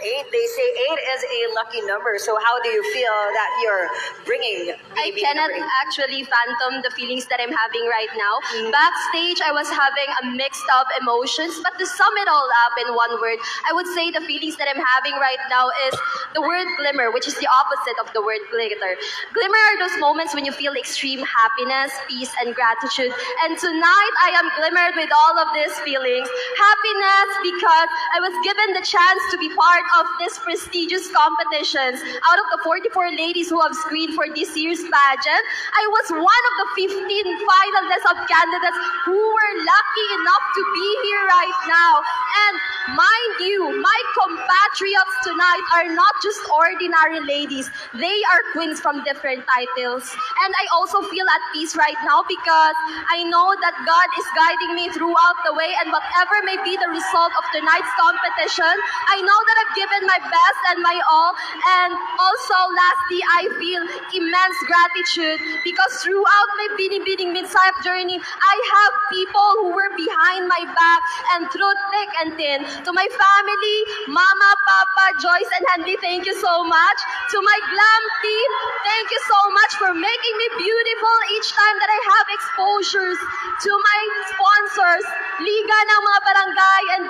8. They say 8 is a lucky number. So how do you feel that you're bringing I BB cannot number 8? actually phantom the feelings that I'm having right now. Backstage, I was having a mixed of emotions, but to sum it all up in one word, I would say the feelings that I'm having right now is the word glimmer, which is the opposite of the word glitter. Glimmer are those moments when you feel extreme happiness, peace, and gratitude. And tonight, I am glimmered with all of these feelings. Happiness because I was given the chance to be part of this prestigious competitions. Out of the 44 ladies who have screened for this year's pageant, I was one of the 15 finalists of candidates who were lucky enough to be here right now. And mind you, my compatriots tonight are not just ordinary ladies. They are queens from different titles. And I also feel at peace right now because I know that God is guiding me throughout the way, and whatever may be the result of tonight's competition, I know that I've given my best and my all. And also, lastly, I feel immense gratitude because throughout my Binibining Midsayap journey, I have people who were behind my back and through thick and thin. To my family, Mama, Papa, Joyce, and Handy, thank you so much. To my glam team, thank you so much for making me beautiful each time that I have exposures. To my sponsors, Liga ng mga Barangay and